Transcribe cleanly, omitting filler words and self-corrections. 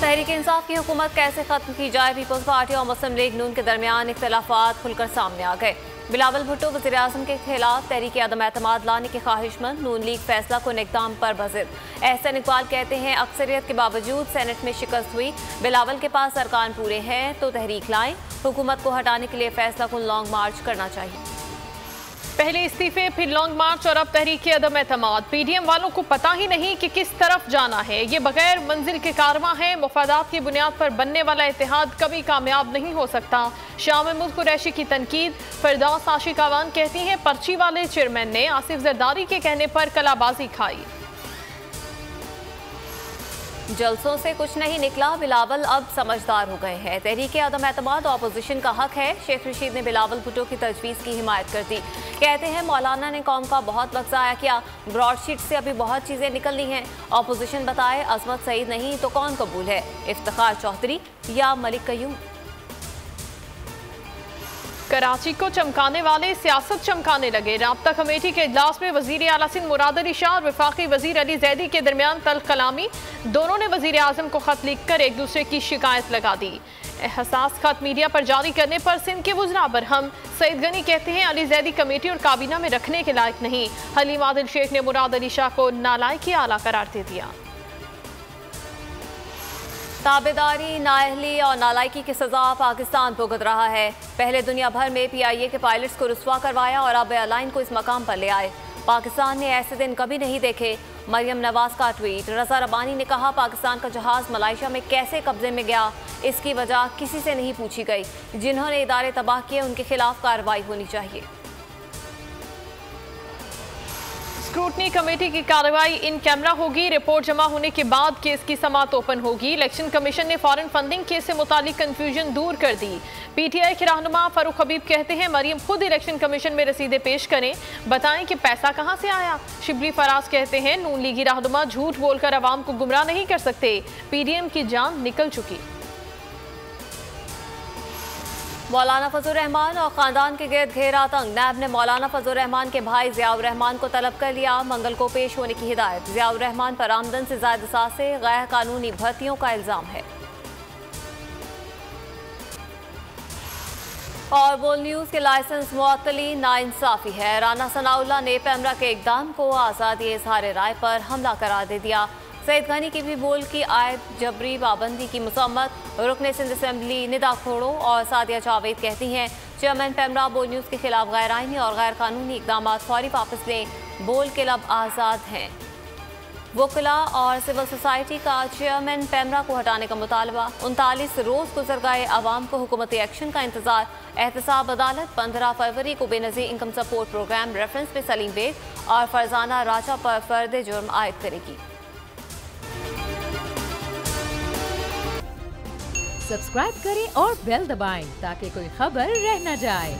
तहरीक इंसाफ की हुकूमत कैसे खत्म की जाए, पीपल्स पार्टी और मुस्लिम लीग नून के दरमियान इख्तलाफात खुलकर सामने आ गए। बिलावल भुट्टो वज़ीर आज़म के खिलाफ तहरीक अदम एतमाद लाने की ख्वाहिशमंद, नून लीग फैसला को इक़दाम पर बज़िद। एहसन इकबाल कहते हैं अक्सरियत के बावजूद सेनेट में शिकस्त हुई, बिलावल के पास अरकान पूरे हैं तो तहरीक लाएं, हुकूमत को हटाने के लिए फैसला कुन लॉन्ग मार्च करना चाहिए। पहले इस्तीफे फिर लॉन्ग मार्च और अब तहरीक अदम एतमाद। पीडीएम वालों को पता ही नहीं कि किस तरफ जाना है। ये बगैर मंजिल के कारवां है। मुफादात की बुनियाद पर बनने वाला इत्तेहाद कभी कामयाब नहीं हो सकता। शाह महमूद कुरैशी की तनकीद। फिरदौस आशिक आवान कहती हैं पर्ची वाले चेयरमैन ने आसिफ जरदारी के कहने पर कलाबाजी खाई। जलसों से कुछ नहीं निकला, बिलावल अब समझदार हो गए हैं। तहरीक अदम एतमाद अपोजिशन का हक है। शेख रशीद ने बिलावल भुट्टो की तजवीज़ की हिमायत कर दी। कहते हैं मौलाना ने कौम का बहुत वक्त ज़ाया किया, ब्रॉडशीट से अभी बहुत चीज़ें निकलनी हैं। अपोजिशन बताए अजमत सईद नहीं तो कौन कबूल है, इफ्तिखार चौधरी या मलिक कयूम। कराची को चमकाने वाले सियासत चमकाने लगे। राब्ता कमेटी के इजलास में वजीर आला सिंध मुराद अली शाह और वफाकी वजीर अली जैदी के दरमियान तल्ख कलामी। दोनों ने वजीर आजम को खत लिखकर एक दूसरे की शिकायत लगा दी। हसास खत मीडिया पर जारी करने पर सिंध के वज़रा बरहम। सईद गनी कहते हैं अली जैदी कमेटी और काबीना में रखने के लायक नहीं। हलीम आदिल शेख ने मुराद अली शाह को नालायकी आला करार दे दिया। ताबेदारी, नाअहली और नालायकी की सजा पाकिस्तान भुगत रहा है। पहले दुनिया भर में PIA के पायलट्स को रुस्वा करवाया और अब एयरलाइन को इस मकाम पर ले आए। पाकिस्तान ने ऐसे दिन कभी नहीं देखे। मरियम नवाज का ट्वीट। रजा रबानी ने कहा पाकिस्तान का जहाज मलाइशिया में कैसे कब्जे में गया, इसकी वजह किसी से नहीं पूछी गई। जिन्होंने इदारे तबाह किए उनके खिलाफ कार्रवाई होनी चाहिए। स्क्रूटनी कमेटी की कार्रवाई इन कैमरा होगी। रिपोर्ट जमा होने के बाद केस की समाअत ओपन होगी। इलेक्शन कमीशन ने फॉरेन फंडिंग केस से मुतालिक कंफ्यूजन दूर कर दी। PTI के रहनुमा फारूक हबीब कहते हैं मरियम खुद इलेक्शन कमीशन में रसीदें पेश करें, बताएं कि पैसा कहां से आया। शिबली फराज कहते हैं नून लीगी रहनुमा झूठ बोलकर अवाम को गुमराह नहीं कर सकते। PDM की जान निकल चुकी। मौलाना फजलुर रहमान और खानदान के गिर्द घेरा तंग। नैब ने मौलाना फजलुर रहमान के भाई ज़ियाउर रहमान को तलब कर लिया। मंगल को पेश होने की हिदायत। ज़ियाउर रहमान पर आमदन से ज़ायद से गैर कानूनी भर्तियों का इल्जाम है। और बोल न्यूज़ के लाइसेंस मुअत्तली नाइंसाफी है। राना सनाउल्लाह ने पैमरा के इक़दाम को आज़ादी इज़हार राय पर हमला करार दे दिया। सईद गनी की भी बोल की आयत जबरी पाबंदी की मुसम्मत। रुकने सिंध असम्बली निदा खोड़ो और सादिया जावेद कहती हैं चेयरमैन पैमरा बोल न्यूज़ के खिलाफ गैर आइनी और गैर कानूनी इकदाम फौरी वापस लें। बोल के लब आज़ाद हैं। वकला और सिविल सोसाइटी का चेयरमैन पैमरा को हटाने का मुतालबा। 39 रोज़ गुजर गए, आवाम को हुकूमती एक्शन का इंतजार। एहतसाब अदालत 15 फरवरी को Benazir income support programme reference पे सलीम बेग और फरजाना राजा पर फर्द जुर्म आयद करेगी। सब्सक्राइब करें और बेल दबाएं ताकि कोई खबर रह न जाए।